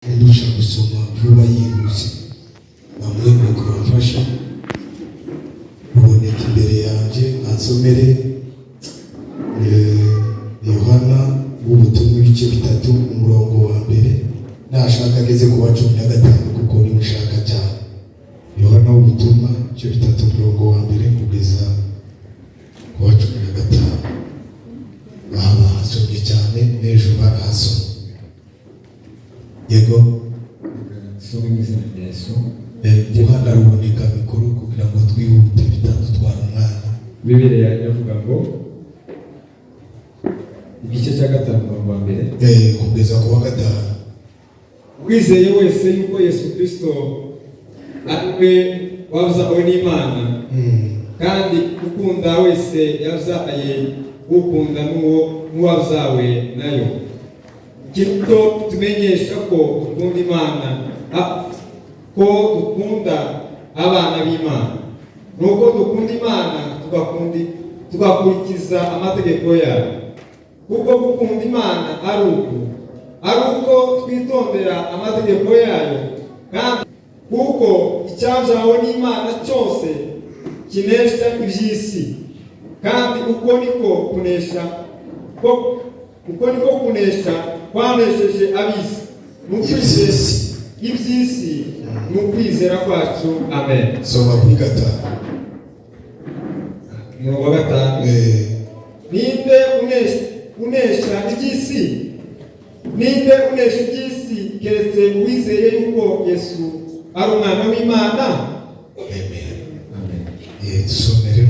Ndusha gusoma vuba yihuse bamwe mu kubafasha uboneka imbere yanjye ansomere Yohana w'ubutumwa ibice 3 umurongo wa mbere nashaka ageze ku wa 15 kuko ni mushaka cyane. Yohana w'ubutumwa ibice 3 umurongo wa mbere kugeza ku wa 15 baba hasomye cyane n'ejo barahasoma. Yego somo izina rya Yesu. Yohana ruboneka mikoro kugira ngo twihute bitadutwara umwanya. Bibiliya iravuga ngo igice cya 5 umurongo wa mbere kugeza ku wa 5. Wizeye wese yuko Yesu Kristo ariwe wazawe n'Imana kandi ukunda wese yazaye ukunda n'uwazawe nayo. Kito tumenyesha ko dukunda Imana, ko dukunda abana b'Imana. Nuko dukunda Imana tugakurikiza amategeko yayo. Kuko gukunda Imana ari uko twitondera amategeko yayo, kandi kuko icyajawe n'Imana cyose kinesha iby'isi, kandi uko niko kunesha kwanesheje ab'isi iby'isi n'ukwizera kwacu. Amen. Soma kuri 5. Umurongo wa 5. Ninde unesha iby'isi? Ninde unesha iby'isi keretse uwizeye yuko Yesu ari umwana w'Imana? Amen. Tusomere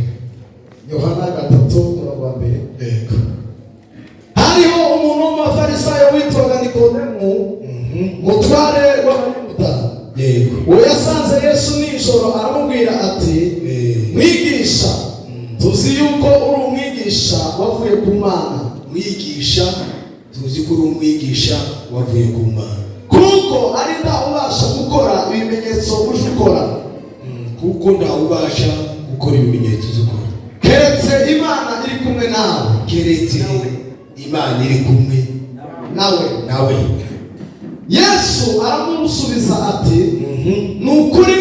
Yohana 3 umurongo wa mbere. Yego. Hariho umuntu w'umufarisayo witwaga Nikodemu, mutware w'Abayuda. Yego. Uwo yasanze Yesu nijoro aramubwira ati, mwigisha, tuzi yuko uri umwigisha wavuye ku Mana. Mwigisha, tuzi ko uri umwigisha wavuye ku Mana. Kuko ari nta ubasha gukora ibimenyetso uje ukora. Kuko nta ubasha gukora ibimenyetso z'ukora Keretse Imana iri kumwe nawe. Keretse Imana iri kumwe nawe. Yesu aramusubiza ati, nukuri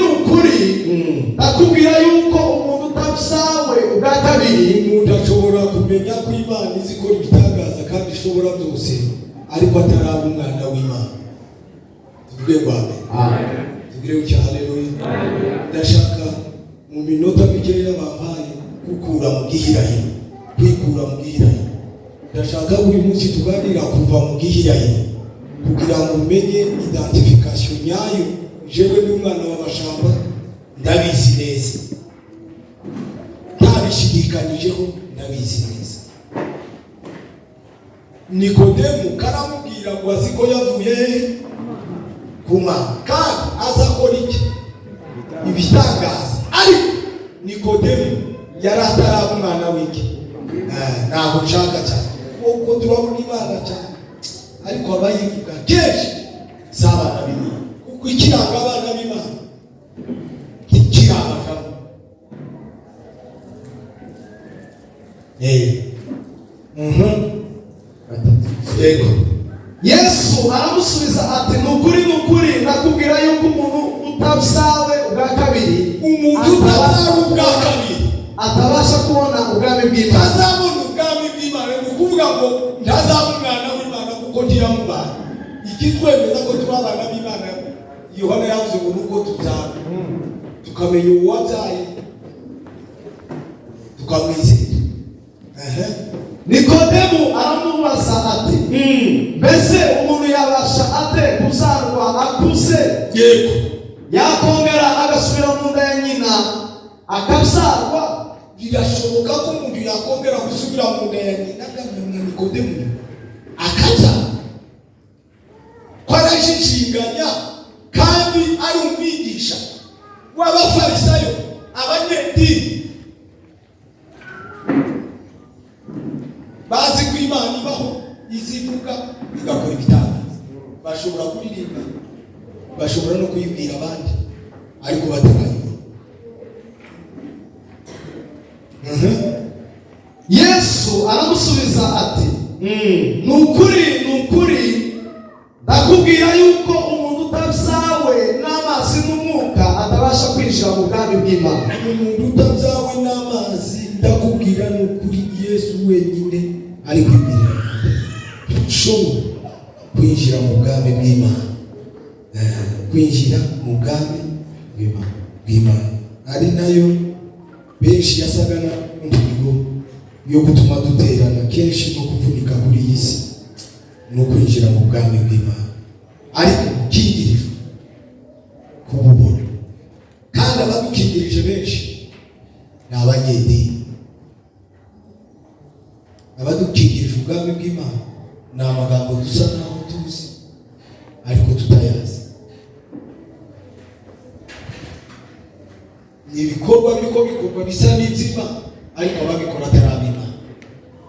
ndakubwira yuko umuntu utabisawe ubwa kabiri. Umuntu ashobora kumenya ko Imana izi ikora ibitangaza kandi ishobora byose, ariko ataraba umwana w'Imana. Tuvuge ngo amen. Tugire ucya haleluya. Ndashaka mu minota mikeya bampaye kwikura mu gihirahiro. Ndashaka uyu munsi tuganira kuva mu gihirahiro kugira ngo umenye identification nyayo. Jewe n'umwana w'abashamba ndabizi neza, ntabishidikanijeho, ndabizi neza. Nikodemu karamubwira ngo azi ko yavuye ku Mana kandi azakora iki? Ibitangaza. Ariko Nikodemu yari ataraba umwana w'iki? Ntabwo nshaka cyane kuko turabona Imana cyane, ariko abayivuga kenshi si abana b'Imana, kuko ikiranga abana b'Imana ntikirabagamo. Yego. Yesu aramusubiza ati, nukuri ndakubwira yuko umuntu utabisawe ubwa kabiri, Umuntu utazabe ubwa kabiri atabasha kubona ubwami bw'Imana. ntazabona ubwami bw'Imana. Ni ukuvuga ngo ntazaba umwana w'Imana kuko ntiyamubana. Ikitwemeza ko turi abana b'Imana, Yohana yavuze ngo nuko tubyara tukamenya uwabyaye tukamwizera. Nikodemu aramubaza ati, mbese umuntu yabasha ate kuzarwa akuze? Yego. Yakongera agasubira mu nda ya nyina akabyarwa? Birashoboka ko umuntu yakongera gusubira mu nda ya nyina agamenya Nikodemu akaza ko arajijinganya kandi ari umwigisha w'abafarisayo, abanyedini bazi ko Imana ibaho, izivuga igakora ibitangaza. Bashobora kuririmba, bashobora no kuyibwira abandi, ariko batarayibona. Yesu aramusubiza ati, nukuri ndakubwira yuko ari kwibwirira ushobora kwinjira mu bwami bw'Imana, kwinjira mu bwami bw'Imana, ari nayo benshi yasaga n'intego yo gutuma duterana kenshi no kuvunika kuri iyi si, no kwinjira mu bwami bw'Imana, ariko gukingirijwe kububona. Kandi abadukingirije benshi ni abanyedini. Abadukingirije ubwami bw'Imana ni amagambo dusa naho tuzi ariko tutayazi. Ni ibikorwa biriko bikorwa bisa n'iby'Imana ariko ababikora atarabimana.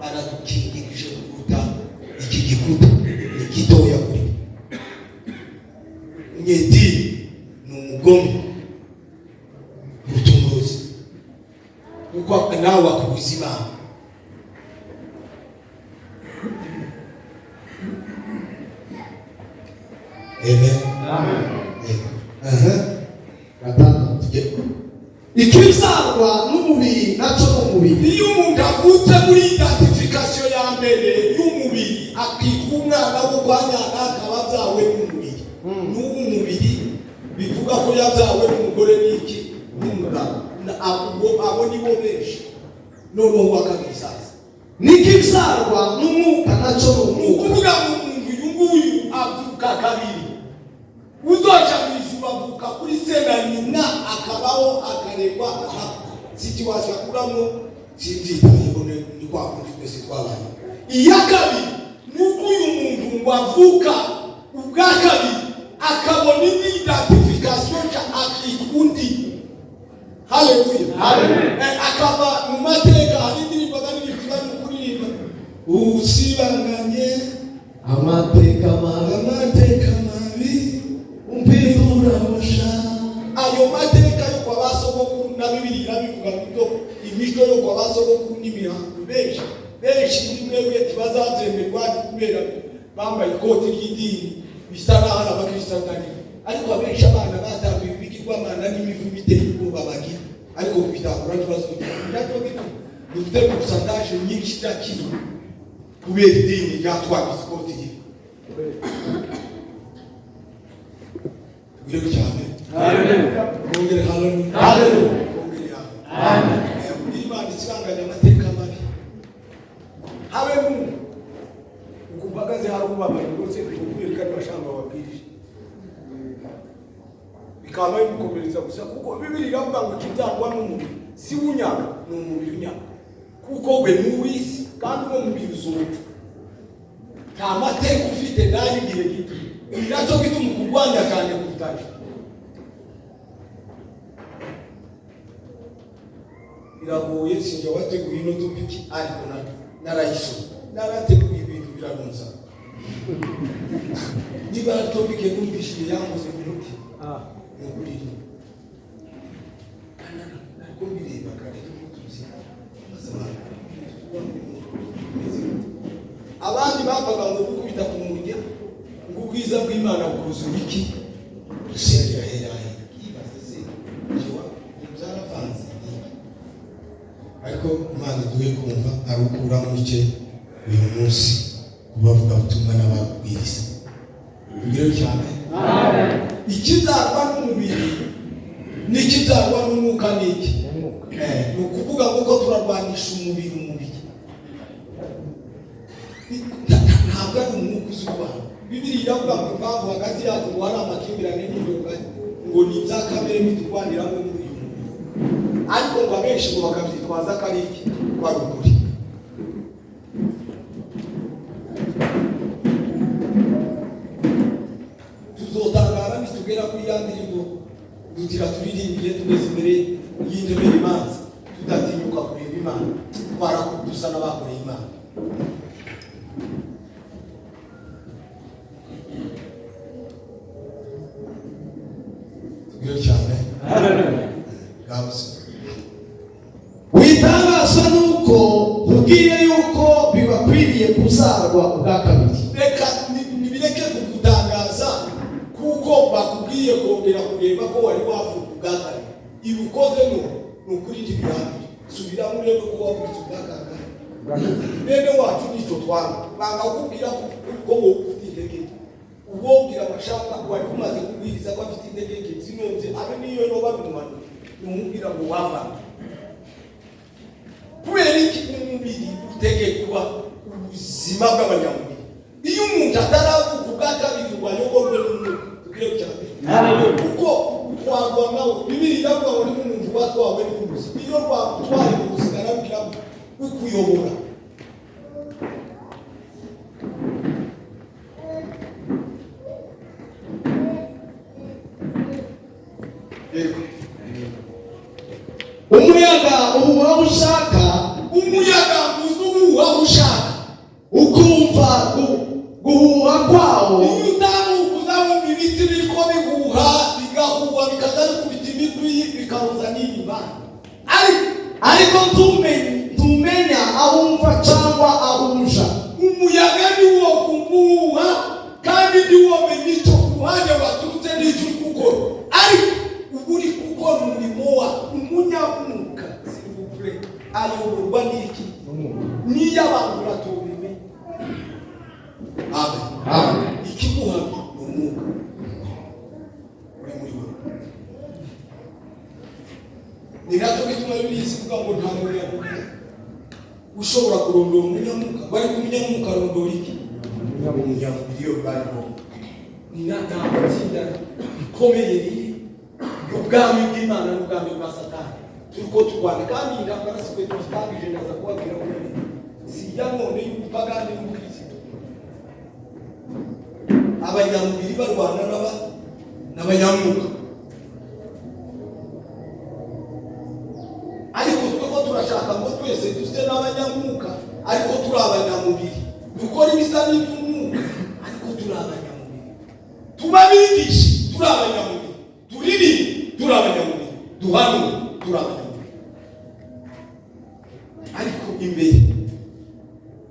Baradukingirije kuruta iki gikuta ni gitoya kuri umunyedini, ni umugome urutunguzi kuko nawe wakubuza Imana. Amen. Ikizarwa n'umubiri nacyo n'umubiri. Iyo umuntu avutse muri identification ya mbere y'umubiri akitwa umwana wo kwa nyina akaba abyawe n'umubiri. N'ubu mubiri bivuga ko yabyawe n'umugore n'iki n'umugabo. Abo ni bo benshi. Noneho wakabisaza. N'ikizarwa n'umwuka nacyo n'umwuka. Ukuvuga ngo umuntu uyu nguyu avuka kabiri. Uzoca mwijuru avuka kuri se na nyina akabaho akaregwa situation akuramo sinzitayeho ni kwa kundi twese twabaye. Iya kabiri nuko uyu muntu ngo avuka ubwa kabiri akabona identification ya akikundi. Haleluya. Akaba mu mateka hari indirimbo bari bivugana kuririmba usibanganye amateka mabi umpinduramusha. Ayo mateka yo kwa basogokuru na Bibiliya irabivuga ngo imico yo kwa basogokuru n'imihango benshi nimwewe tibazazemberwa kubera bambaye ikoti ry'idini bisa naho abakristanani, ariko abenshi abana batambiye ibigirwamana n'imivumo iteye ubwoba bagira, ariko bitakura kibazo cyacyo gito dufite pourcentage nyinshi cy'akizo kubera idini ryatwaye ikoti rye. Tugire cyane. Kongere haleluya. Kongere amen. Imana isanganya amateka mabi. Habe mu ukubagaze hari ubabari rwose kubwira kandi bashamba babwirije. Bikaba bimukomeretsa gusa kuko Bibiliya iravuga ngo kibyangwa n'umubiri si unyaka n'umubiri unyaka. Kuko we n'uwisi kandi no mubiri uzopfa. Nta mateka ufite nayo igihe gito. Nacyo gituma kurwanya cyane kutaje. Biragoye sinjye wateguye ino topiki ariko narayiso narateguye ibintu biranunza. Niba topiki kumvishije yanguze minuti n'uburiri ariko bireba kandi tuzi abandi bavuga ngo gukubita ku murya ngo ubwiza bw'Imana bukuzura iki rusengera herahe kibaza se jiwa byaravanze. Ariko Imana duhe kumva arukura mu cye uyu munsi kubavuga ubutumwa n'ababwiriza. Bigire cyane. Ikizarwa n'umubiri n'ikizarwa n'umwuka n'iki ni ukuvuga ngo turarwanisha umubiri ntabwo ari umwuka uzurwana. Bibiliya iravuga ngo impamvu hagati yacu ngo hari amakimbirane n'indongane ngo ni ibya kamere biturwaniramo muri uyu mubiri, ariko ngo abenshi ngo bakabyitwaza ko ari iki kwari ukuri. Tuzotangara nitugera kuri ya ndirimbo dugira turirimbire tugeze imbere y'intebe y'imanza tudatinyuka kureba Imana twarakudusa n'abakoreye Imana. Witangazwa nuko ubwiye yuko bibakwiriye kuzarwa ubwa kabiri. Reka nibireke kugutangaza kuko bakubwiye kongera kureba ko wari wavuga ubwa kabiri. Ibukoze no nukuri ndibihambire. Subira murebe ko wavuga ubwa kabiri. bene wacu nicyo twanga banga kubwira ko wowe ufite intege ubwira amashaka wari umaze kubwiriza ko afite intege zinomze abe niyo no babimana numubwira ngo wava kubera iki umubiri utegekwa ubuzima bw'abanyamubiri iyo umuntu ataravuga ubwakabiri rwanyogorwe n'umuntu tugire cyane kuko twagwa nawe bibiri ndavuga ngo ni umuntu watwawe n'ubuzi iyo rwagutwaye ubuzima nabwira ukuyobora umuyaga uhuha ushaka, umuyaga uzuhuha ushaka ukumva guhuha kwawo. iyo utamukuza wumva ibiti biriko biguha bigahuha bikaza bikubita imitwi bikaruza n'iriba ariko ntumenya aho umva cyangwa aho uja. umuyaga ni wo kumuha kandi ni wo menya icyo kuruhande waturutse n'icyo uri gukora ariko uba uri gukora umurimo wa umunyamwuka sirivupure ayoborwa n'iki niyo abantu batubime amen ikimuha ni umwuka uri muri wowe ni nacyo gituma bibiliya ivuga ngo nta muntu ushobora kurondora umunyamwuka bari ku munyamwuka arondora iki umunyamubiri iyo bwarimo ni nta matsinda ikomeye riri ubwami bw'Imana n'ubwami bwa Satani turiko turwana kandi intambara sikwe twatangije ndaza kubabwira ko si ya none y'ubupagani n'ubukristo abanyamubiri barwana n'abanyamwuka ariko tweko turashaka ngo twese duse n'abanyamwuka ariko turi abanyamubiri dukora ibisa n'iby'umwuka ariko turi abanyamubiri tubabigisha turi abanyamubiri turiri turi abanyamubiri duhanura turi abanyamubiri ariko imbere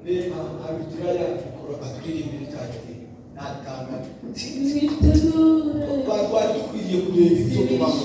reba abigira yakora aturirimbira cyane natanga twari dukwiriye kureba ibyo tubamo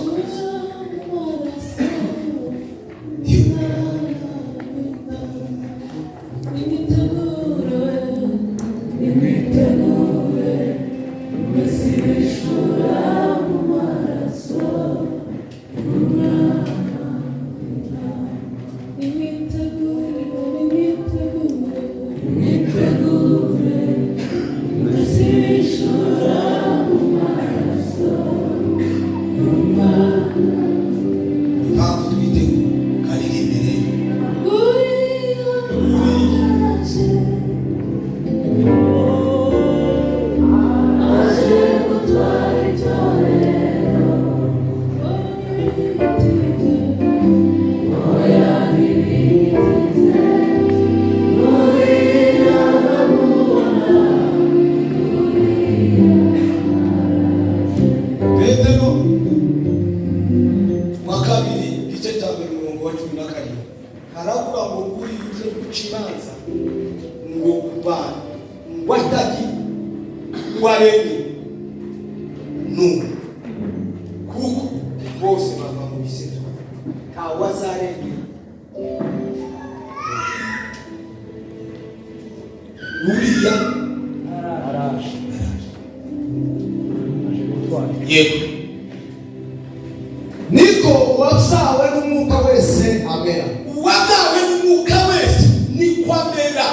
niko uwabyawe n'umwuka wese amera. uwabyawe n'umwuka wese niko amera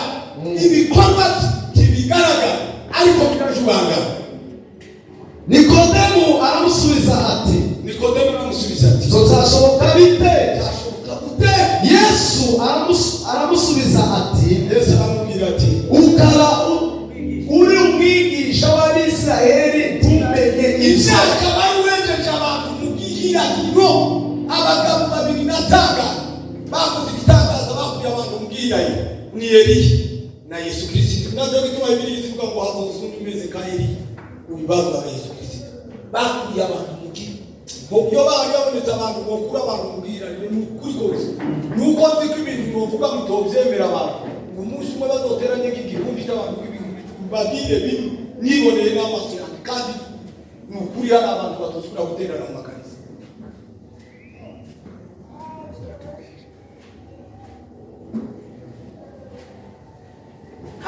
ibikorwa ntibigaragara ariko birajubanga. Nikodemu aramusubiza ati tuzashoboka bite? Yesu aramusubiza ati ukaba uri umwigisha w'Abisirayeli ntumenye ibyo. akaba wejeje abantu mu gihirahiro abagabo babiri natanga bakoze igitangaza bakuye abantu mu gihirahiro ni Eliya na Yesu Kristo. nabyo bituma Bibiliya ivuga ngo hazoza undi umeze nka Eliya ubibazo na Yesu Kristo bakuye abantu mu gihirahiro. Iyo bari babonetse abantu bakura abantu mu gihirahiro ni ukuri kose nuko nzi ko ibintu novuga mutobyemera abantu ngo umunsi umwe bazoteranye nk'igihumbi cy'abantu b'ibihumbi babire bimwe niboneye n'amaso yanjye kandi ni ukuri hari abantu batosubira guterana mu makanisa.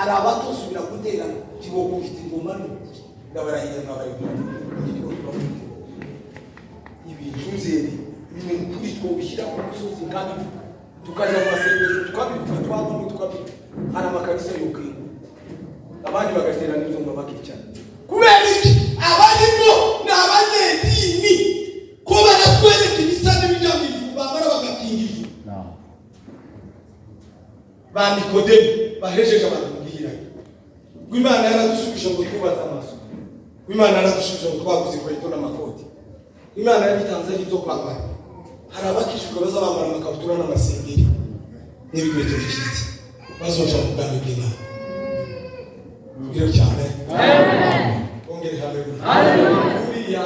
hari abatosubira guterana kiboko gifite ingoma ndabarahiye n'abayibyo ibinzeri ibintu kuri two bishyira ku musozi kandi tukajya mu masengesho tukabivuga twavamo tukabivuga hari amakarisa y'ukuri abandi bagaterana izo ngoma bakicara kubera iki abarimo ni abanyedini ko baratwereka ibisa n'ibijyambere bamara bagakingirira ba Nikodemu bahejeje abantu mugihiranye Imana yaradusubije ngo twubatse amaso Imana yaradusubije ngo twaguze inkweto n'amakoti Imana yabitanze n'ibyo kwambara hari abakishijwe bazabambara amakabutura n'amasengeri n'ibikweto bicitse bazoja mu bwami bw'Imana bwira cyane ongere haleluya uriya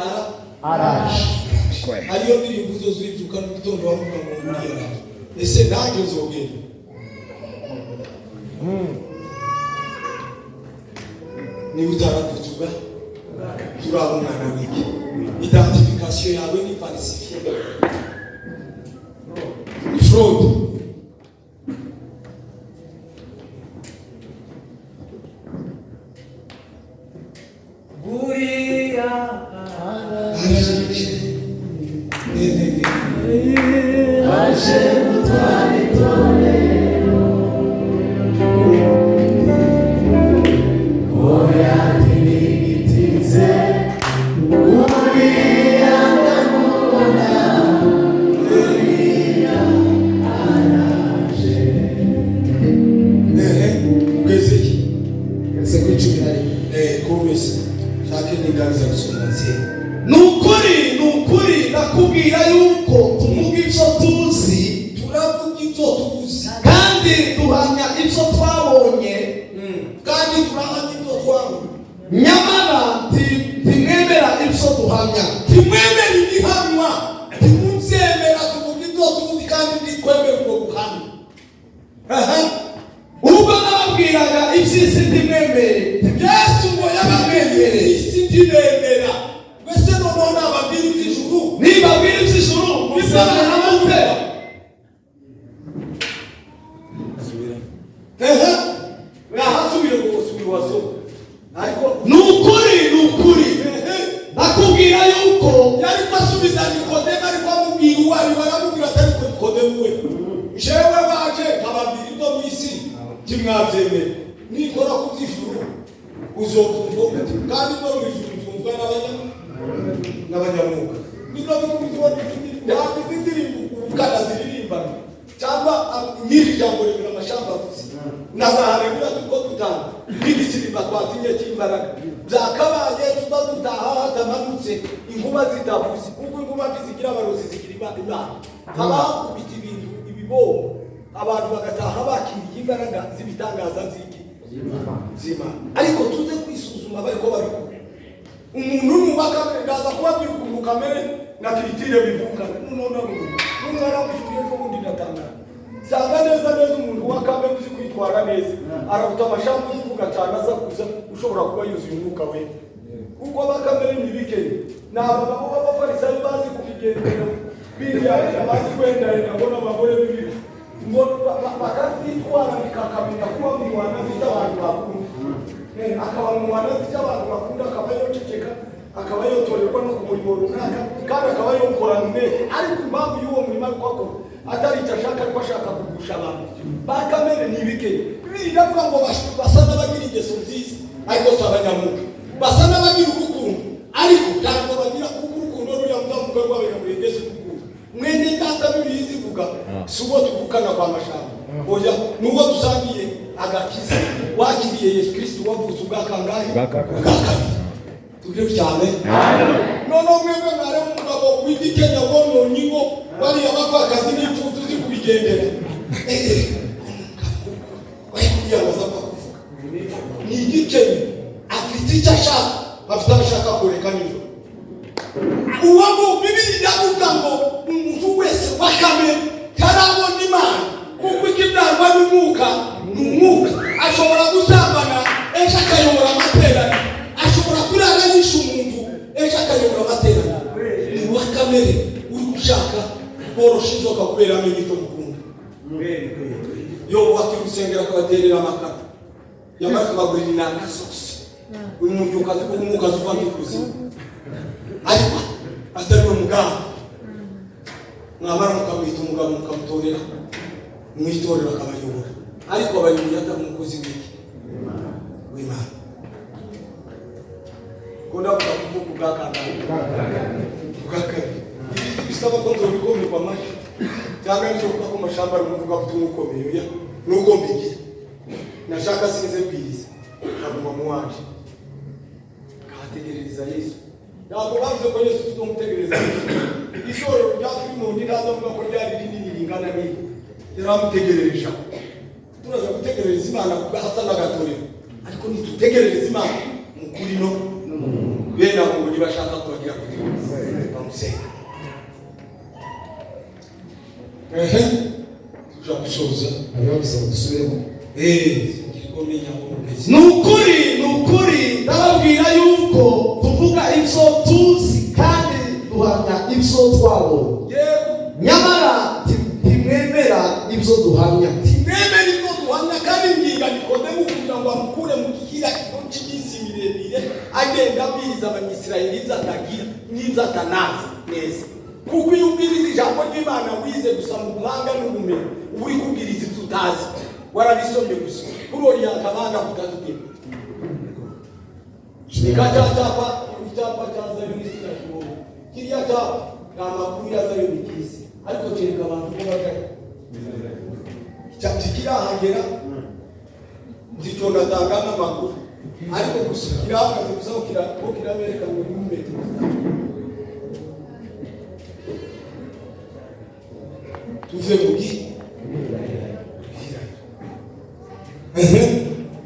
araje hariyo ndirimbo uzozivuka mu gitondo wavuga ngo uriya araje ese nanjye uzogenda niba utarakutuga turaba umwana w'iki identification yawe ni falsifié ni fraude Guria Ashe mutwari torero Oya tinigitize Guria ndamubona Guria araje ugezeki ese ku 11 komeza shake n'ingaza gusomanze nukuri nakubwira yuko tuvuga ibyo tuzi turavuga ibyo tuzi kandi duhamya ibyo twabonye kandi turahamya ibyo twabonye nyamara ntimwemera ibyo duhamya timwemera ibihamwa timubyemera tuvuga ibyo tuzi kandi ntitwemere ubwo buhamya ubwo nababwiraga iby'isi ntimwemere Yesu ngo yabamwemereye isi ndibemera mbese noneho nababwira iby'ijuru nibabwira iby'ijuru muzabona mute urahasubire ngo usubire wasoma ariko nukuri nakubwira yuko yari kwasubiza Nikodemu ariko amubwira uwo ari baramubwira atari ko Nikodemu we jewe waje nkababwira ibyo mu isi kimwabyemera nikora ku by'ijuru uzokumva kandi no mu ijuru uzumva n'abanyamwuka nibyo bikurikizwa ntabwo indirimbo ukana ziririmbana cyangwa nyiri jambo rimwe amashamba avuze nazaharebera tuko dutanga n'igisirimba twazinye cy'imbaraga byakabaye tuba dutaha hatamanutse inkuba zitavuze kuko inkuba zigira abarozi zigira imana haba hakubita ibintu ibibombo abantu bagataha bakiriye imbaraga z'ibitangaza z'Imana ariko tuze kwisuzuma bariko bariko umuntu numaka ndaza kubabwira ukuntu kamere na kiritire bivukana none n'umwana w'ishuye ko undi ndatangara sanga neza umuntu wa kamere uzi kwitwara neza arabuta amashambu uvuga cyane asakuza ushobora kuba yuzuye umwuka we kuko bakamere nibikeye n'abagabo b'abafarisayo bazi kubigendera biriya bazi kwenda nabona abagore bibiri ngo bakazitwara bikakamenya kuba mu Rwanda z'abantu bakunda akaba mu Rwanda z'abantu bakunda akaba yoceceka akaba yotorerwa no ku murimo runaka kandi akaba yokorana umwete ariko impamvu y'uwo murimo ariko akora atari icyo ashaka ariko ashaka kugusha abantu bakamere ntibikeye biravuga ngo basa n'abagira ingeso nziza ariko si abanyamwuga basa n'abagira urukundo ariko ntabwo bagira kuko urukundo ruriya muzavuga rwabera muri ingeso urukundo mwene data Bibiliya izivuga si uwo tuvukana kwa mashamba oya n'uwo dusangiye agakiza wakiriye Yesu Kristo wavutse ubwa kangahe ubwa kabiri tujye cyane none mwebwe mware umugabo w'igikenya wono nyingo bari abapfakazi n'imfuzu zi kubigendera wayiya bazapfa kuvuga ni igikenya afite icyo ashaka afite ashaka kureka nijoro uwabo Bibiliya ivuga ngo umuntu wese wakamere tarabona Imana kuko ikibyarwa n'umwuka n'umwuka ashobora gusambana ejo akayobora amateraniro ashobora kurara yishe umuntu ejo akayobora amateraniro ni wakamere uri gushaka borosha inzoka kubera amenye icyo mukunda yo wakirusengera kubaterera amakara yamara kubagurira inanga zose umwuka uva mu kuzimu ariko atari umugabo mwamara mukamwita umugabo mukamutorera mwitorera akabayobora ariko abayobora atari umukozi w'iki w'Imana kunda kuvuga bwakana bisaba ko nzobigomba kwa maji cyangwa nicyo kuko ku mashamba rumuvuga ko tumukomeye nuko mbigira nashaka sinze bwiriza aguma mu waje kategereza Yesu ntabwo bavuze ko Yesu tumutegereza isoro ryafiri mu ndiraza vuga ko ryari rinini ringana nini yaramutegerereje turaza gutegereza Imana kubahasa n'agatorero ariko nitutegereza Imana mukuri no bena ngo nibashaka kubagira kuti bamusenga tuja gusoza ababisa gusubiramo ngiriko menya ngo mugezi nukuri ndababwira yuko tuvuga ibyo tuzi kandi duhamya ibyo twabonye nyamara timwemera ibyo duhamya timwemera ibyo duhamya kandi nginga Nikodemu kugira ngo amukure mu gihira kigo cy'iminsi miremire agenda abwiriza abanyisirayeli zatagira n'izatanazi neza kuko iyo ubwiriza ijambo ry'Imana wize gusa mu buhanga n'ubumenyi uri kubwiriza ibyo utazi warabisomye gusa kuri oriyanta abana kutazubwira icyapa cyaza y'unisira kibobo kiriya cyapa nta makuru yaza y'ubikisi ariko kereka abantu ko bagari kikirahagera nzicyo ndatanga n'amakuru ariko gusa kirahagaze gusa ko kirabereka ngo ni metero tuve mugi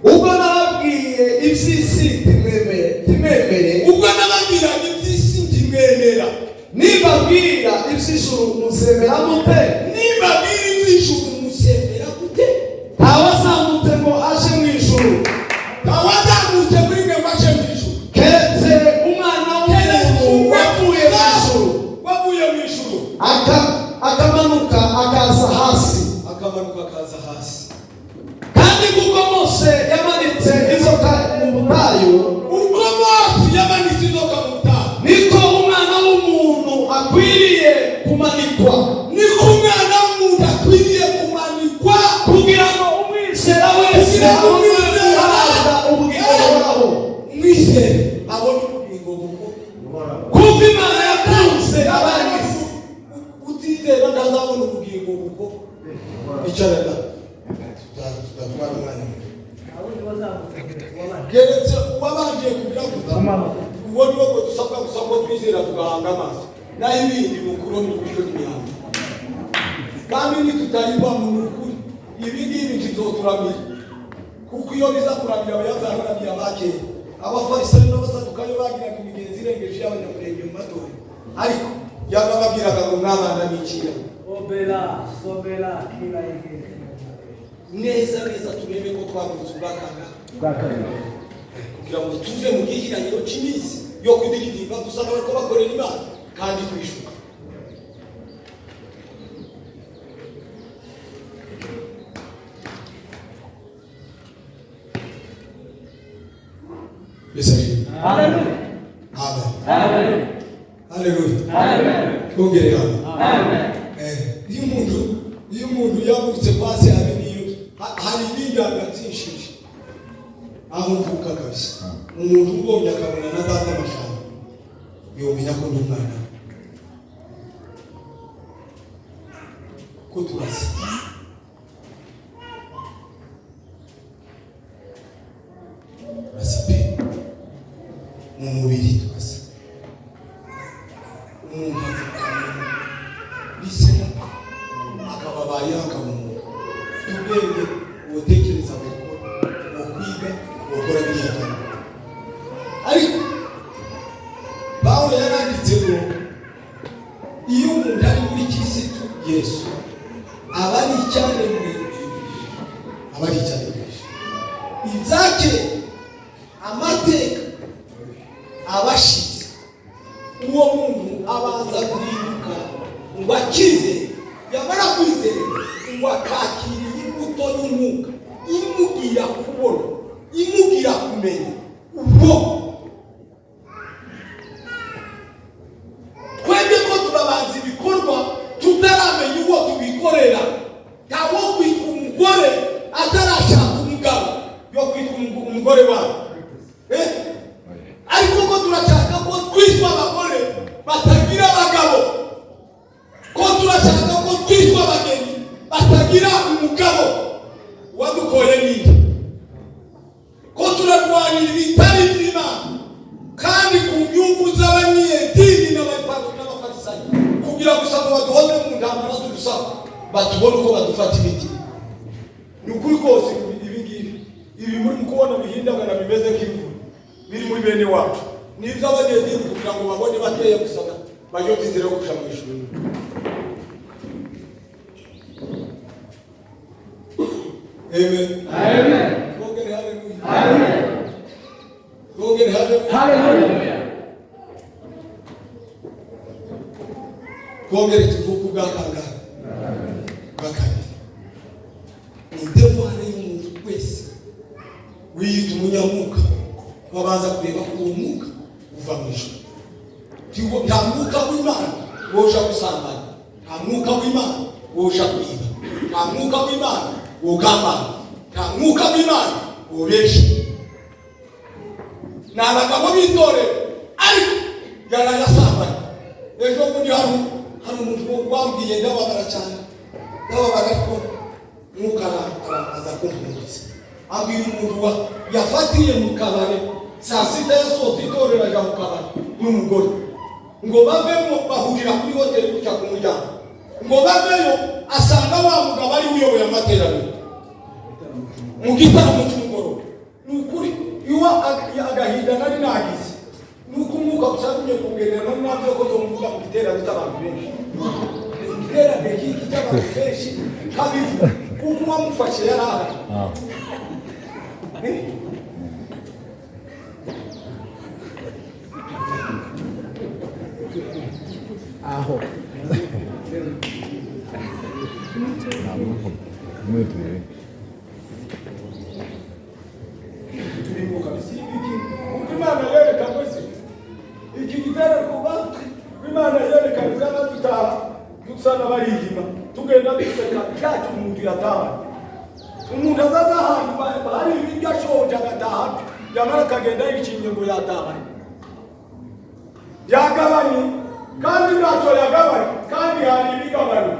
ubwo nababwiye iby'isi timwemere ubwo nababwira iby'isi timwemera nibabwira iby'ijuru muzemera mute nibabwira iby'ijuru muzemera gute ntawazamutse ngo aje mu ijuru ntawazamutse muri mwe ngo aje mu ijuru keretse umwana w'umuntu wavuye mu ijuru akamanuka akaza hasi kandi kuko Mose yamanitse inzoka mu butayu niko umwana w'umuntu akwiriye kumanikwa kugira ngo umwizera wese abone guhabwa ubugingo buhoraho kuko Imana yakunze abanyisi utizera ntazabona ubugingo buko icarana tutatwara umwanya geretse uwabangiye kugira guta uwo niwo ngo dusabwa gusa ko twizera tugahanga amaso naho ibindi mukuru n'ibicyo n'imihango kandi nitutayibwa mu nukuri ibi ngibi ntizoturamira kuko iyo biza kuramira abayazaramira bakeye abafarisayo n'abasadukayo bagiraga imigenzi irengeje y'abanyamurenge mu matorero ariko yababwiraga ngo mwabana b'ikira sobera kila igere neza turebe ko twakunze ubwakanga kugira ngo tuve mu gihiranyiro cy'iminsi yo kwidiridimba dusa n'abariko bakorera Imana kandi twishuka Amen. Amen. Hallelujah. Amen. Kongere hano. Amen. Iyo umuntu yavutse kwase habe niyo hari ibindanga byinshije aho mvuka kabisa umuntu ubonye akabona na data mashaka yomenya ko ndi umwana ko turasa rasipe mu mubiri turasa umuntu bisena akababaye akamuntu ubwenge utekereza gukora kwiga gukora byitana ariko Pawulo yaranditse ngo iyo umuntu ari muri Kristo Yesu aba ari cyane ibyake amateka abashize uwo muntu abanza guhinduka ngo akize yamara kwizera ngo akakira imbuto y'umwuka imubwira kubona imugira kumenya ubwo twebwe ko turabanza ibikorwa tutaramenya uwo tubikorera. Ntawo kwitwa umugore atarashaka umugabo yo kwitwa umugore wawe, ariko ko turashaka ko twitwa abagore batagira abagabo, ko turashaka ko twitwa abageni batagira umugabo. Wadukoye nini? Ko turarwanira ibitari by'Imana kandi ku nyungu z'abanyedini n'abafarisayo, kugira gusa ngo baduhoze mu ntambara z'urusaku, batubone uko badufata imiti. Ni ukuri kose ibi muri mukubona bihindagana bimeze nk'ivu biri muri bene wacu, ni iby'abanyedini kugira ngo babone bateye gusaba bayote inzira yo kuja mu ijuru. Amen. Amen. Glory, hallelujah. Amen. Glory, hallelujah. Hallelujah. Glory tuvuga ubwakangara. Bakari. Ni devoir y'umuntu wese wiyita umunyamuka wabaza kureba ko uwo mwuka uva mu ijuru. Nta mwuka w'Imana woja gusambana, nta mwuka w'Imana woja kwiba, nta mwuka w'Imana wogambana, nta mwuka w'Imana wobesha. Ni abagabo b'itorero ariko yarayasambana. Ejo bundi hari umuntu wambwiye ndababara cyane, ndababara ko mwuka aza kumpumuriza. Ambwira umuntu yafatiye mu kabare saa sita yasohotse itorero ajya mu kabare n'umugore, ngo bavemo bahurira kuri hoteli kuca ku muryango, ngo baveyo asanga wa mugabo ari uyoboye amateraniro mu gitaramo cy'umugoroba. Ni ukuri iwa agahinda nari nagize, nuko umwuka usabye kugendera nabyo ko tumuvuga mu giterane cy'abantu benshi, igiterane cy'abantu benshi kabivu kuko wamufashe yarahari. aho Imana yereka mwese iki gitera kuba Imana yereka bizana tutaha dutsana barihima tugenda duseka cyacu umuntu yataha. Umuntu azaza ahantu bari ibiryo ashonje agataha, yamara akagenda yishimye ngo yataha. Yagabanye kandi ntacyo yagabanye kandi hari ibigabanye.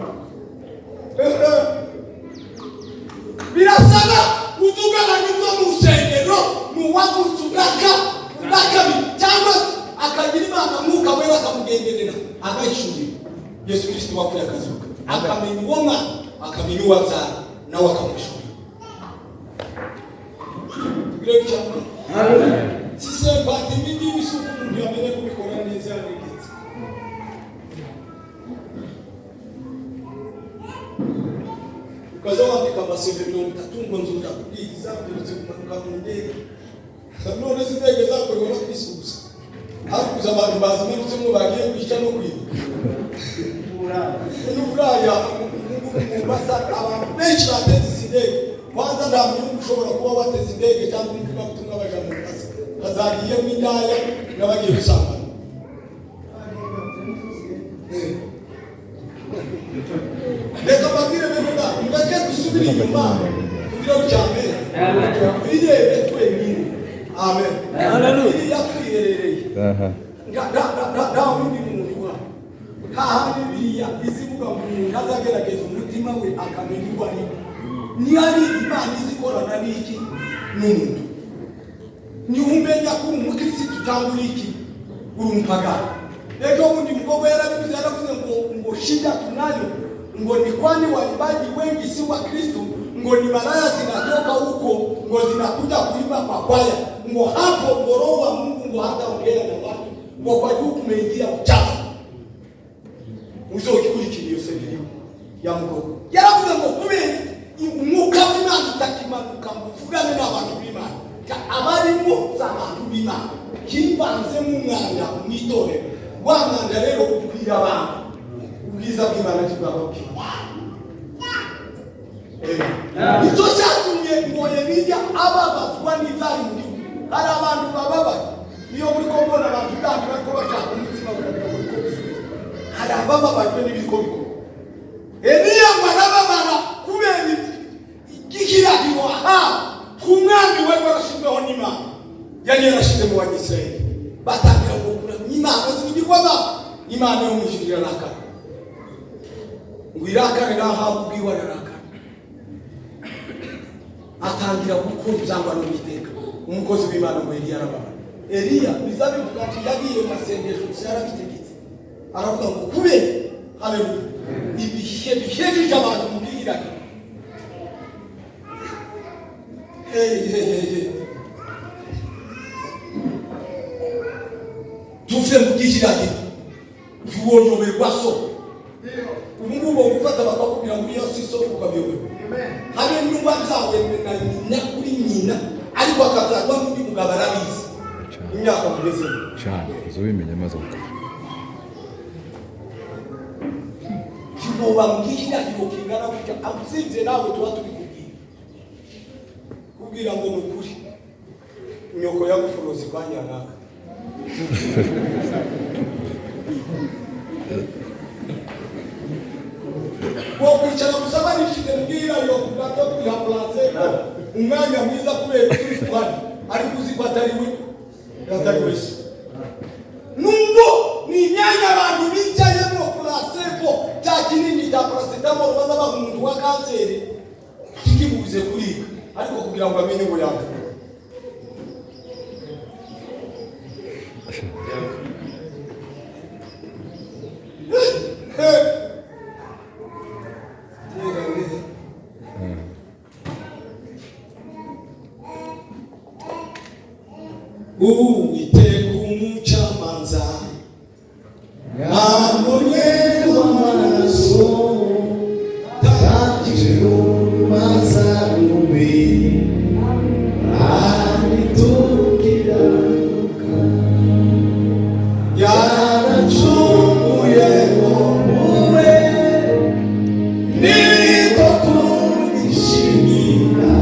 Birasaba uzugabanya ibyo mu rusengero n'uwavutse ubwakabi cyangwa akagira Imana mwuka we bakamugenderera agahishurira Yesu Kristo wakuye akazuka, akamenya uwo mwana, akamenya uwo abyara nawe akamwishurira. Tugire cyane. Amen. Sise bati bindi bisuku umuntu yamenye kubikora neza nigeze. Kaza wandika amaseve 3 ngo nzunda kubwiza ndetse kumanuka mu ndege. None zindege zakorewe no kwisubiza. Hakuza abantu bazimanutse mu bagiye kwica no kwiba. N'uburaya basa abantu benshi bateze indege. Kwanza nta muntu ushobora kuba wateze indege cyangwa umuvuga butumwa baja mu kazi. Bazagiye mu indaya n'abagiye gusambana. Reka bagire bemega ngake gusubira inyuma kugira cyane. Birebe twenyine. Amen. Hallelujah. Yakwiherereye. Nta wundi muntu wa. Hahandi biriya izivuga ngo umuntu azagerageza umutima we akamenya uko ari. Ni ari Imana izikorana n'iki n'umuntu. Ni umenya ko umukristo cyangwa iki urumpagara. Leo bundi mgogo yarabivuze ngo shida tunayo, ngo ni kwani waimbaji wengi si wa Kristo, ngo ni malaya zinatoka huko, ngo zinakuja kuimba kwa kwaya, ngo hapo Roho wa Mungu ngo hata ongea na watu, ngo kwa juu kumeingia uchafu. Uzo kikurikiriye severi ya mgogo yaravuze ngo kubera umwuka w'Imana utakimanuka muvugane n'abantu b'Imana, abarimo z'abantu b'Imana kibanze mu mwanda mw'itorero. Wamanda rero kubwira abantu ubwiza bw'Imana kibababwira. Icyo cyatumye ngo Yeremiya ababazwa n'izari mu gihugu. Hari abantu bababaye iyo muri ko mbona abantu kandi bariko bashaka umutima bakagira ngo biko bisubiza. Hari abababajwe n'ibiko biko. Eliya barababara kubera igikirahiro ku mwami wari warashizweho n'Imana. Yari yarashize mu Banyisirayeli. Batangira gukura n'Imana z'ibigirwa babo. Imana yo mwishurira rakara. Ngo irakare n'ahabu bwiwa rakara. Atangira gukora ibyangano n'iteka. Umukozi w'Imana ngo Eliya arababara. Eliya bizabivuga ati yagiye mu masengesho yarabitegetse. Aravuga ngo kube haleluya. Ibihe bihejeje abantu mu bwirake. Tuve mu bwirake. Tuwoyoberwa so. Umungu gufata bakakubwira ngo iyo si so ukabiyoberwa. Habe n'umva zawe na nyina kuri nyina ariko akazarwa muri mugabo arabizi. Imyaka mugeze cyane zo bimenya maze gukora. Kiboba mbwira kibo kingana kujya amusinze nawe tuba tubikubwira. Kubwira ngo nukuri. Nyoko yagufurozi kwanyanaka. Kwicara gusaba nishize mbwira yo kugato kwihambulanse umwanya mwiza kubera Kristo ari kuziko atari wese nubwo ni imyanya abantu bicayemo placebo cya kinini cya paracetamol bazaba umuntu wa kanseri kikibuze kuri ariko kugira ngo amenye ngo yapfa Uiteko umucamanza Nabonyeho amaraso Takije urubanza rubi Aritukiranuka Yaracunguye wowe Niko kunishimira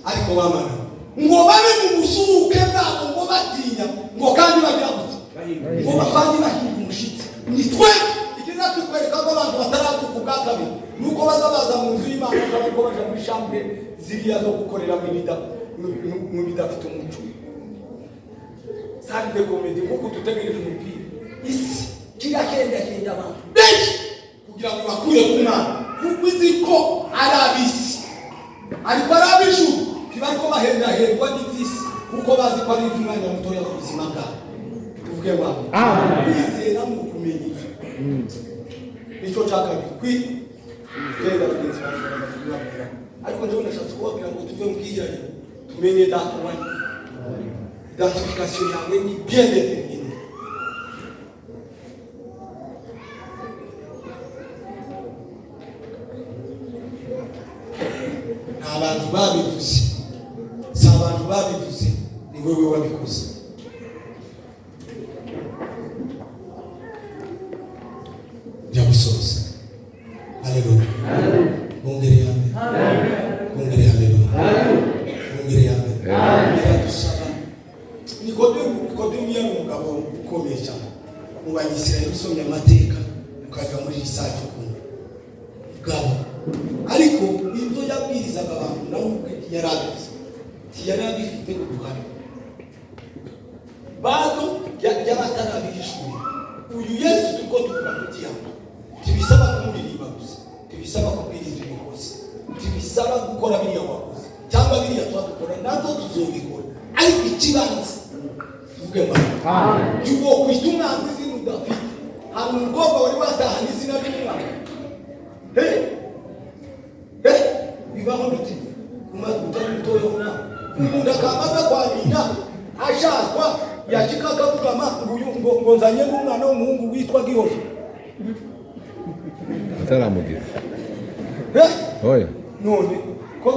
ariko bamana ngo babe mu musuke bwabo ngo batinya ngo kandi bagira gute ngo bafanye bahinga umushitsi nitwe igenda tukwereka ko abantu batarakuka ubwakabi nuko bazabaza mu nzu y'Imana ko baje muri chambre ziriya zo gukorera mu bidafite umuco salle de comédie kuko tutegereje umupira isi kirakenda abantu benshi kugira ngo bakure ku Mana kuko iziko arabisi ariko arabishu kibariko bahendahendwa n'izisi kuko bazi ko ari umwanya mutoya ku buzima bwabo tuvuge ngo kwizera mu kumenya icyo cyakabiri kwigenda kugenzi bawe ariko ndio nashatse kubabwira ngo tuve mu bwiyare tumenye data wani identification yawe ni bien déterminée. Abantu babivuze si abantu babivuze ni wewe wabikoze. Jamusoza. Haleluya. Ongere amen. Ongere haleluya. Ongere amen. Ndagusaba. Nikodemu yari umugabo ukomeye cyane. Mu Banyisirayeli usomye amateka ukaja muri Isaki kumwe. Gabo. Ariko ibyo yabwirizaga abantu nawe yarabizi. Yarabifite uruhare. Bado yabatarabishwe. Uyu Yesu tuko tukamutia. Tibisaba kumuririmba gusa. Tibisaba kubwiriza ibikoze. Tibisaba gukora biriya wakoze. Cyangwa biriya twakora nazo tuzobikora. Ariko ikibanza tuvuge mbana. Yuko kwituma izina udafite. Hari umukobwa wari watahana izina ry'umwana. Bibaho biti. Umutari mutoyo na. Umuntu akamaga kwa nyina ashakwa yakika akavugama ngo nzanye n'umwana w'umuhungu witwa Gihozo. ataramugira oya none ko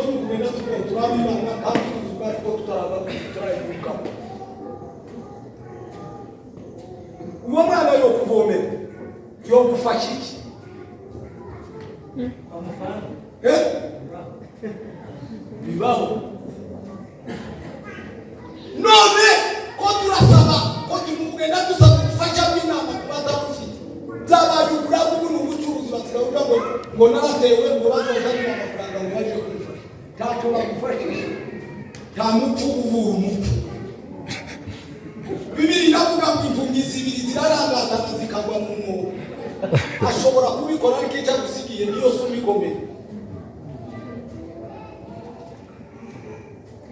tumugenda turabibana kandi tuzuba ko turayivuka uwo mwana yo kuvomera yo gufasha iki bibaho none ko turasaba ko tumugenda dusaba gufasha bw'inama kubadafite byabajugura kubona ubucuruzi batiravuga ngo naratewe ngo bazozanira amafaranga ngo baje kumufasha ntacyo bagufashije nta mupfu uvura umupfu bibiri iravuga ngo impumyi zibiri zirarangatana zikagwa mu mwobo ashobora kubikora ariko icyo agusigiye niyo suma ikomeye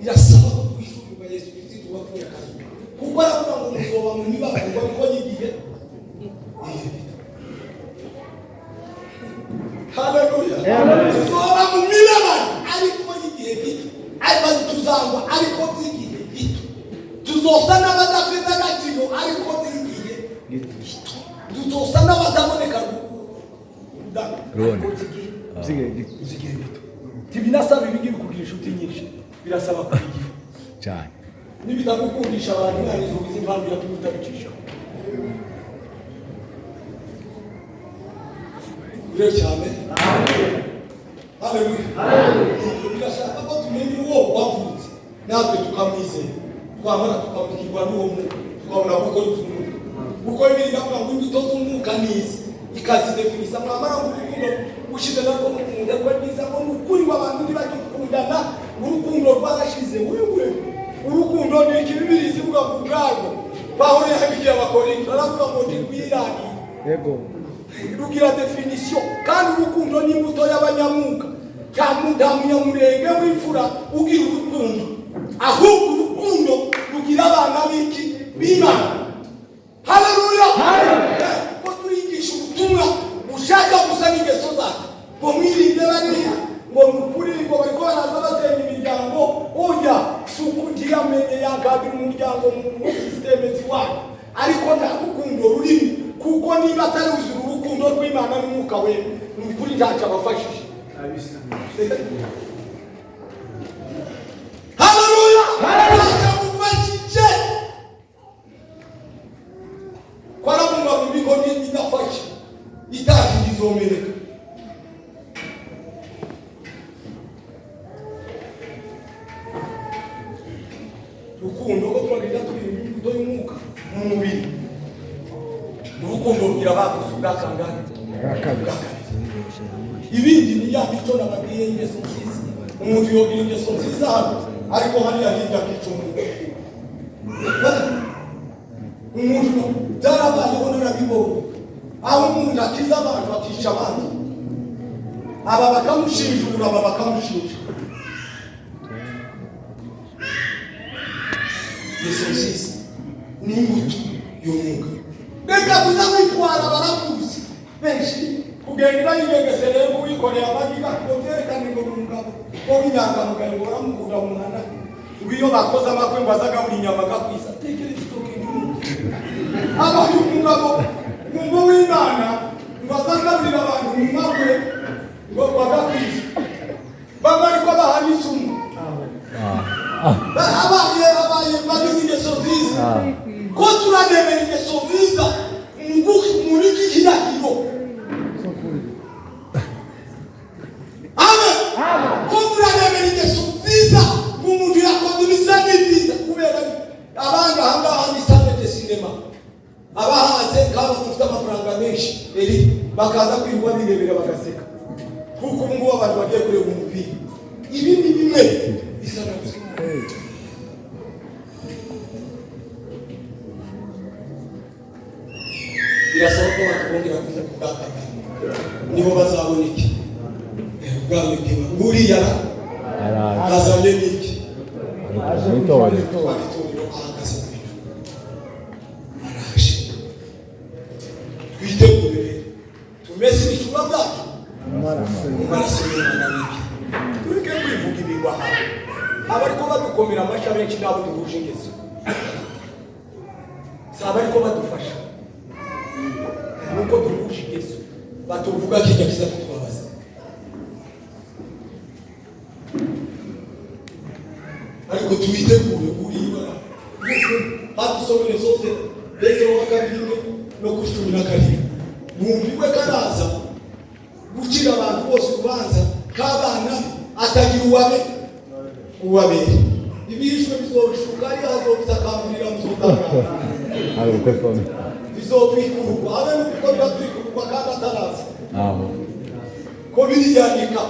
irasaba ko twishyurwa Yesu Kristo tubapfuye akazi kuko aravuga ngo muzoba mu mibabaro ariko n'igihe haleluya tuzoba mu mibabaro ariko n'igihe gito ariko tuzangwa ariko by'igihe gito tuzosa n'abadafite agaciro ariko by'igihe gito tuzosa n'abadaboneka Uzigiye gito. Tibinasaba ibingibi kugira inshuti nyinshi. Birasaba kugira cyane nibitagukundisha abantu nari zubize impamvu yatuma utabicisha ure cyane haleluya birashaka ko tumenye uwo wavutse natwe tukamwizera twamara tukamukirwa n'uwo tukabona kuko yuzumuka kuko ibiri ndavuga ngo imbuto z'umwuka n'isi ikazidefinisa mwamara ngo urukundo ushize nako mukunda ko byiza ko n'ukuri w'abantu ntibajye gukundana urukundo rwarashize wewe urukundo ni ikibibiri zivuga ku bwarwo Pawulo yabigiye abakorinto aravuga ngo ndigwirani yego rugira definition kandi urukundo ni imbuto y'abanyamwuka nta munyamurenge w'imfura ugira urukundo ahubwo urukundo rugira abana b'iki b'Imana haleluya ko turigisha ubutumwa ushaka gusa n'ingeso zacu ngo mwirinde bariya ngo nukuri ngo bariko baraza bazenya imiryango oya sukugira menye yakabira umuryango mu systeme ziwanyu ariko nta rukundo rurimo kuko niba atari uzura urukundo rw'Imana n'umwuka we nukuri ntacyo abafashije haleluya ntacyo amufashije kwarabumva mu bigo n'idafashe itazi izomeneka rukundo ko twagenda turi imbuto y'umwuka mu mubiri urukundo rugira abavutse ubwakangane ibindi ni ya mico nababwiye ingeso nziza umuntu yogira ingeso nziza hano ariko hariya hirya akica umuntu byarabayeho narabibonye aho umuntu akiza abantu akica abandi aba bakamushinjura aba bakamushinja ingeso nziza ni imbuto y'umwuka reka kuza witwara barakuzi benshi kugenda yigengesere ngo wikoreye amagiga ngo byerekane ngo umugabo ngo w'inyangamugayo ngo uramukunda mu mwana ngo iyo bakoze amakwe ngo azaga buri nyama akakwisa tekereza icyo kintu abaye umugabo ngo w'Imana ngo azagaburira abantu mu makwe ngo bagakwisa baba ariko bahana isumu abaye bagize ingeso nziza ko turademera ingeso nziza muri iki kirahiro amen ko turademera ingeso nziza umuntu yakoze ibisa n'ibyiza kubera abandi ahangaha ni sale de cinema abahanze kandi bafite amafaranga menshi bakaza kwirirwa birebera bagaseka kuko ubu ngubu abantu bagiye kureba umupira ibi ni bimwe bisa nabyo birasaba ko abantu bongera kuza kubwakana nibo bazabona iki ubwami bw'Imana buriya azanye n'iki itorero ahagaze araje twitegure tumese ibicuba byacu amaraso y'Imana n'iki tureke kwivuga ibigwa abariko badukomera amashyi benshi nabo duhuje ingeso saba ariko badufasha nuko batuvuga kijya kiza kutubabaza. Ariko tuyitegure uribara hatusomere zose Petero wa kabiri no kushumi na kabiri bumviwe karaza gukira abantu bose ubanza kabana atagira uwabere ibishwe bizobishuka ari hazobitakamurira muzotanga bizotwikurwa habe nuko batwikurwa kandi ataraza ko biriyandika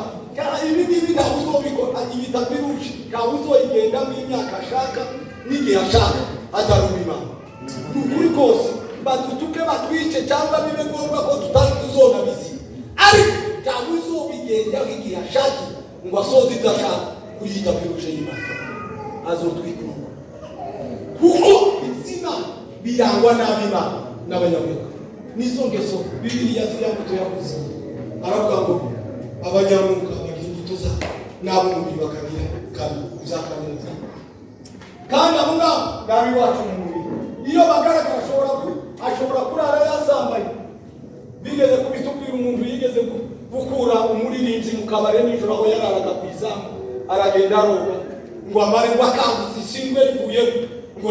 ibi ngibi ntabwo uzobikora ibitabirushi ntabwo uzoyigenda mu myaka ashaka n'igihe ashaka atarumima ni ukuri kose badutuke batwice cyangwa bibe ngombwa ko tutari tuzona bizi ariko ntabwo uzobigenda nk'igihe ashaka ngo asoze ibyo ashaka kuyita birushe y'Imana azotwikurwa kuko izina birangwa n'ab'Imana n'abanyamwuka nizo ngeso Bibiliya z'iyambuto yavuze aravuga ngo abanyamwuka bagira imbuto zabo n'ab'umubiri bakagira kandi uzakaneza kandi abo ngabo nabi wacu mu mubiri iyo bagaragara ashobora kurara yasambaye bigeze kubitubwira umuntu yigeze gukura umuririmbyi mu kabare nijoro aho yararaga ku izamu aragenda aroga ngo amare ngo akangutse isingwe rivuye ngo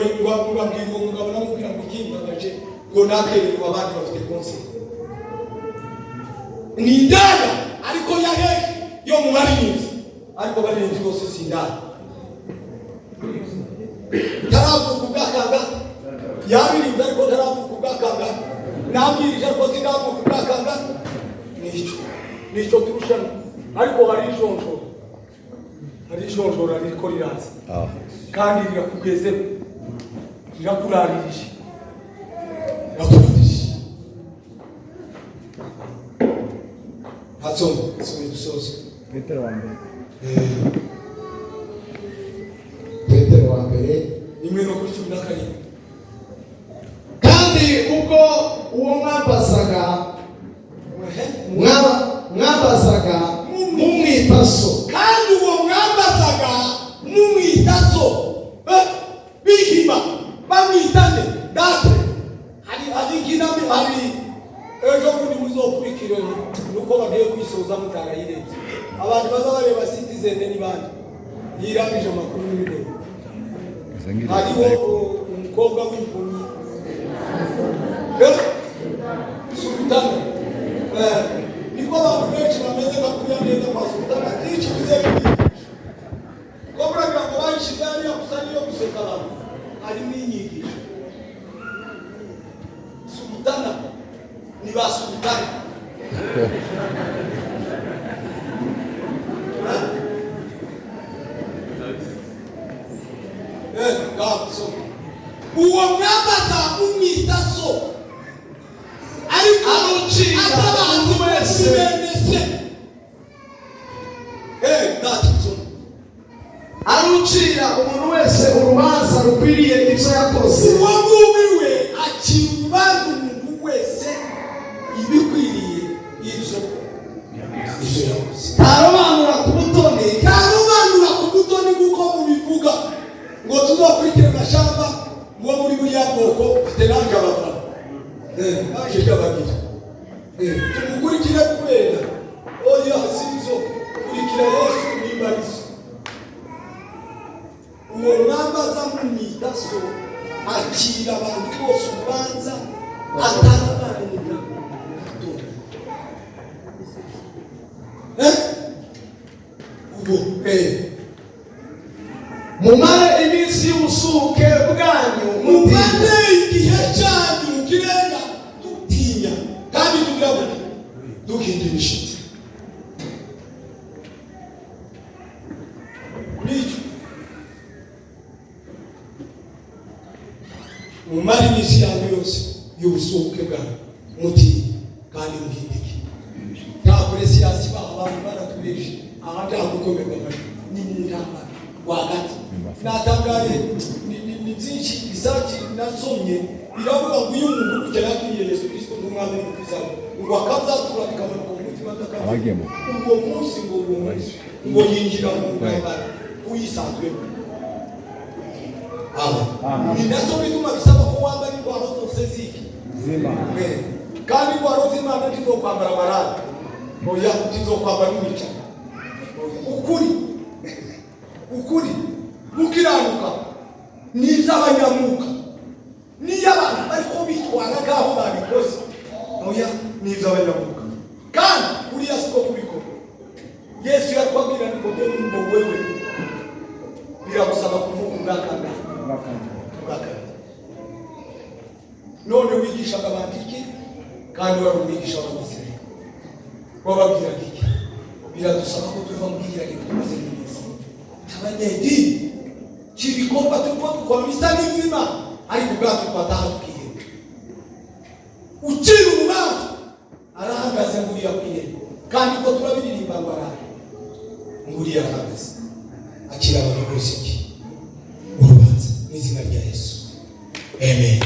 babwira uwo mugabo namubwira ngo ikindi agace ngo nakererwa abandi bafite konseri ni indaya ariko yahehe yo mu baririmbyi ariko baririmbyi bose si indaya taravuga ubwakanga yabirimbye ariko taravuga ubwakanga nabwirije ariko sinavuga ubwakanga nicyo turushana ariko hari ijonjora ririko riraza kandi rirakugezeho rirakurarije hatsoma dusoze Petero wa mbere Petero wa mbere rimwe no kuri 17 kandi ubwo uwo mwambazaga mumwita so kandi uwo mwambazaga mumwita so bihima bamwitane date hari kinami hari ejo bundi muzokurikire nuko bagiye kwisoza mutarayirebye abantu bazabareba Citizen n'ibandi yirangije amakuru n'ibintu hariho umukobwa w'impumyi Sultana niko abantu benshi bameze bakuriya neza kwa Sultana iki bize kobra ngo bayishize hariya kusaniyo guseka abantu harimo inyigisho Sultana ni ba Sultana uwo mwambaza umwita so ariko arucira abantu wese arucira umuntu wese urubanza rukwiriye ibyo yakoze uwo nguwiwe acira urubanza umuntu wese ibikwiriye ibyo yakoze ntarobanura ku butoni kuko mubivuga ngo tuzakurikire amashamba ngo muri buriya bwoko mfite nanjye abafana naje kabagira tumukurikire kubera oya sinzo kurikira Yesu n'imariso uwo mwambaza mumwita so akira abantu bose ubanza atarabanira mumare iminsi y'ubusuke bwanyu mumare igihe cyanyu kirenga dutinya kandi tugabuke dukingira inshuti n'icyo mumare iminsi yanyu yose y'ubusuke bwanyu mutinya kandi muhindike nta presiyasi baho abantu baratubeje ahandi hagukomerwa n'intambara rwagati natangaye ni byinshi bisaci nasomye biravuga ngo uyu muntu kugera kuri Yesu Kristo n'umwami n'umukiza ngo akazatura bikamanuka mu mutima abagemo ubwo munsi ngo yinjira mu ntambara uyisanzwemo ni nacyo bituma bisaba ko wambara indwara zose ziki kandi ngo arota imana ntizokwambara amarara oya ntizokwambara n'imica ukuri gukiranuka ni iby'abanyamuka niyo abantu bariko bitwara ngaho babikoze oya ni iby'abanyamuka kandi uriya siko kubikora. Yesu yakwabwira Nikodemu ngo wewe biragusaba kuvuga ubwakanga none wigishaga abantu iki kandi wari umwigisha w'Abisirayeli wababwira iki biradusaba ko tuva mu bwigiranye tumaze neza abanyedini kibikorwa turiko dukora bisa n'izima ariko ubwacu twataha tukiheba ukiri urubanza arahagaze nguriya kwiheba kandi ko turabiririmba ngo arahe nguriya arahagaze akira abantu bose iki urubanza mu izina rya Yesu amen.